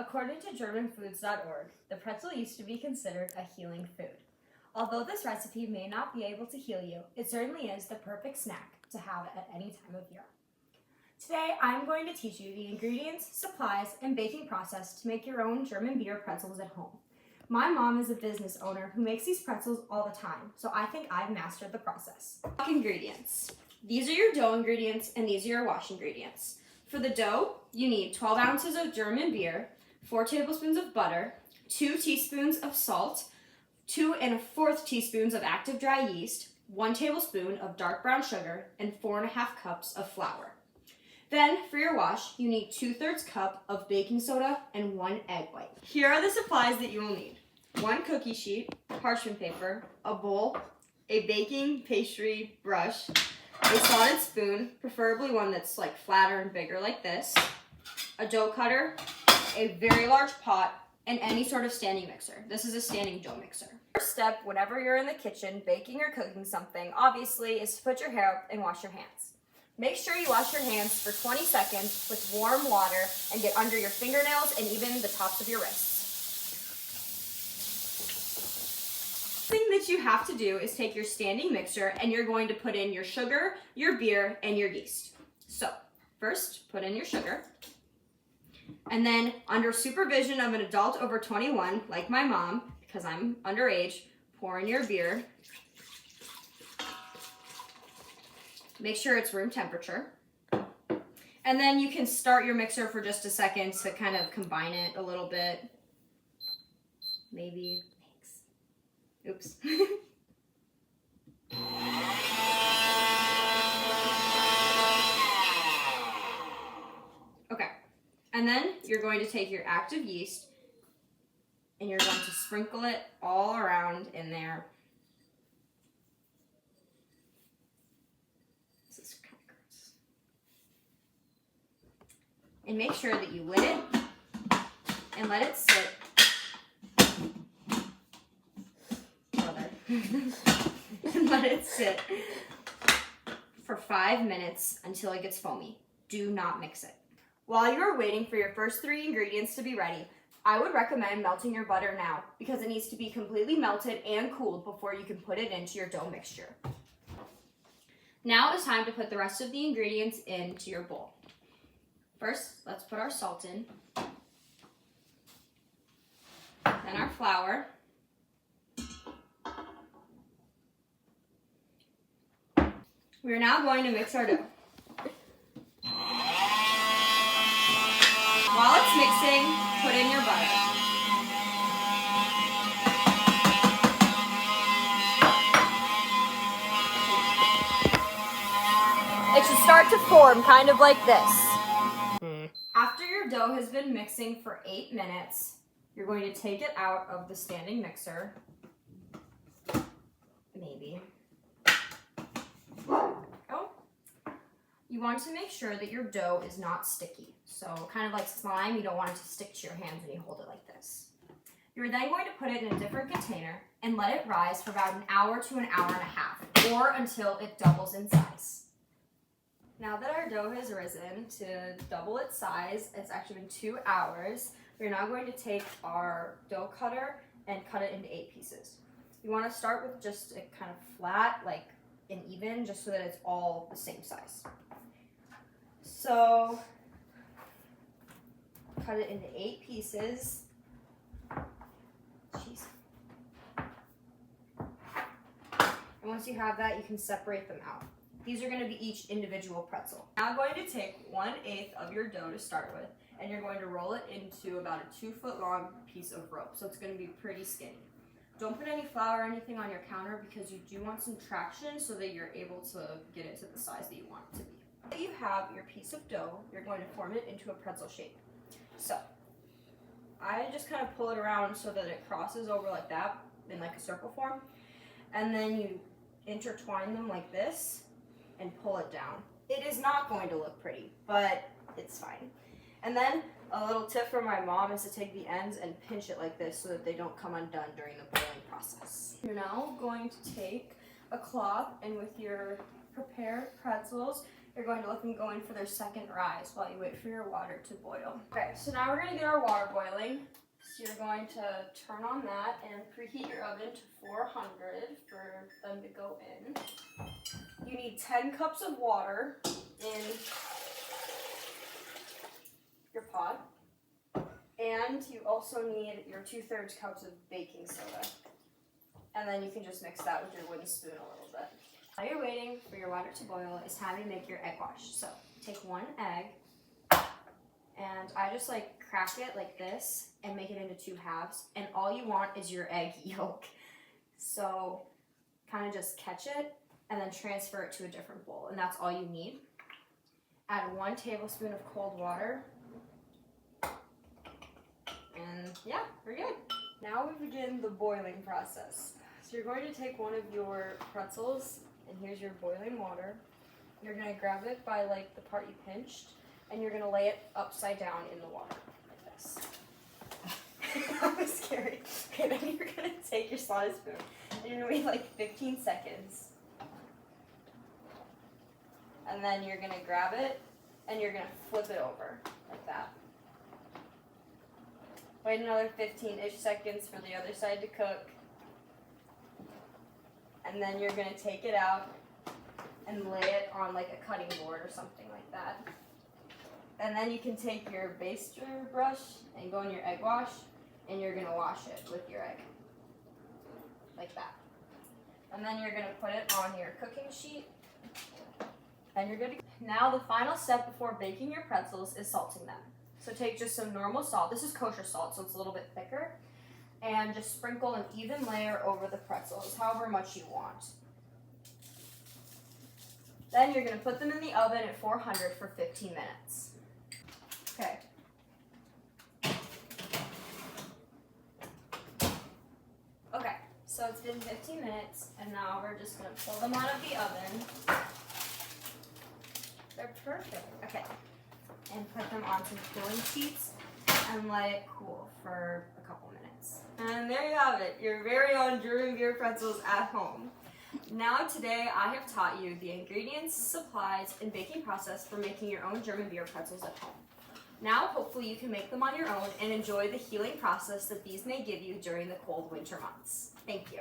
According to GermanFoods.org, the pretzel used to be considered a healing food. Although this recipe may not be able to heal you, it certainly is the perfect snack to have at any time of year. Today, I'm going to teach you the ingredients, supplies, and baking process to make your own German beer pretzels at home. My mom is a business owner who makes these pretzels all the time, so I think I've mastered the process. Ingredients. These are your dough ingredients, and these are your wash ingredients. For the dough, you need 12 ounces of German beer, 4 tablespoons of butter, 2 teaspoons of salt, 2 1/4 teaspoons of active dry yeast, 1 tablespoon of dark brown sugar, and 4 1/2 cups of flour. Then, for your wash, you need 2/3 cup of baking soda and 1 egg white. Here are the supplies that you will need. 1 cookie sheet, parchment paper, a bowl, a baking pastry brush, a slotted spoon, preferably one that's like flatter and bigger like this, a dough cutter, a very large pot, and any sort of standing mixer. This is a standing dough mixer. First step, whenever you're in the kitchen baking or cooking something, obviously, is to put your hair up and wash your hands. Make sure you wash your hands for 20 seconds with warm water and get under your fingernails and even the tops of your wrists. The thing that you have to do is take your standing mixer and you're going to put in your sugar, your beer, and your yeast. So, first, put in your sugar. And then, under supervision of an adult over 21, like my mom, because I'm underage, pour in your beer. Make sure it's room temperature. And then you can start your mixer for just a second to kind of combine it a little bit. Maybe. Oops. Okay. And then you're going to take your active yeast and you're going to sprinkle it all around in there. This is kind of gross. And make sure that you lid it and let it sit. And let it sit for 5 minutes until it gets foamy. Do not mix it. While you are waiting for your first 3 ingredients to be ready, I would recommend melting your butter now because it needs to be completely melted and cooled before you can put it into your dough mixture. Now it's time to put the rest of the ingredients into your bowl. First, let's put our salt in, then our flour, we are now going to mix our dough. While it's mixing, put in your butter. It should start to form kind of like this. After your dough has been mixing for 8 minutes, you're going to take it out of the standing mixer. Maybe. You want to make sure that your dough is not sticky. So kind of like slime, you don't want it to stick to your hands when you hold it like this. You're then going to put it in a different container and let it rise for about an hour to an hour and a half, or until it doubles in size. Now that our dough has risen to double its size, it's actually been 2 hours, we're now going to take our dough cutter and cut it into 8 pieces. You want to start with just a kind of flat, like and even, just so that it's all the same size. So, cut it into 8 pieces. Jeez. And once you have that, you can separate them out. These are going to be each individual pretzel. Now I'm going to take 1/8 of your dough to start with, and you're going to roll it into about a 2-foot long piece of rope. So it's going to be pretty skinny. Don't put any flour or anything on your counter because you do want some traction so that you're able to get it to the size that you want it to be. Now that you have your piece of dough, you're going to form it into a pretzel shape. So, I just kind of pull it around so that it crosses over like that in like a circle form. And then you intertwine them like this and pull it down. It is not going to look pretty, but it's fine. And then a little tip from my mom is to take the ends and pinch it like this so that they don't come undone during the boiling process. You're now going to take a cloth and with your prepared pretzels, You're going to let them go in for their second rise while you wait for your water to boil. Okay, so now we're going to get our water boiling. So you're going to turn on that and preheat your oven to 400 for them to go in. You need 10 cups of water in your pot. And you also need your 2/3 cups of baking soda. And then you can just mix that with your wooden spoon a little bit. While you're waiting for your water to boil is time to make your egg wash. So take 1 egg, and I just like crack it like this and make it into 2 halves. And all you want is your egg yolk. So kind of just catch it and then transfer it to a different bowl. And that's all you need. Add 1 tablespoon of cold water. And yeah, we're good. Now we begin the boiling process. So you're going to take one of your pretzels, and here's your boiling water. You're going to grab it by like the part you pinched, and you're going to lay it upside down in the water, like this. That was scary. Okay, then you're going to take your slotted spoon, and you're going to wait like 15 seconds. And then you're going to grab it, and you're going to flip it over, like that. Wait another 15-ish seconds for the other side to cook. And then you're going to take it out and lay it on like a cutting board or something like that. And then you can take your baster brush and go in your egg wash, and you're going to wash it with your egg. Like that. And then you're going to put it on your cooking sheet. And you're good to go. Now the final step before baking your pretzels is salting them. So take just some normal salt. This is kosher salt, so it's a little bit thicker. And just sprinkle an even layer over the pretzels, however much you want. Then you're going to put them in the oven at 400 for 15 minutes. Okay. Okay, so it's been 15 minutes, and now we're just going to pull them out of the oven. They're perfect. Okay. And put them on some cooling sheets and let it cool for a couple minutes. And there you have it, your very own German beer pretzels at home. Now today I have taught you the ingredients, supplies, and baking process for making your own German beer pretzels at home. Now hopefully you can make them on your own and enjoy the healing process that these may give you during the cold winter months. Thank you.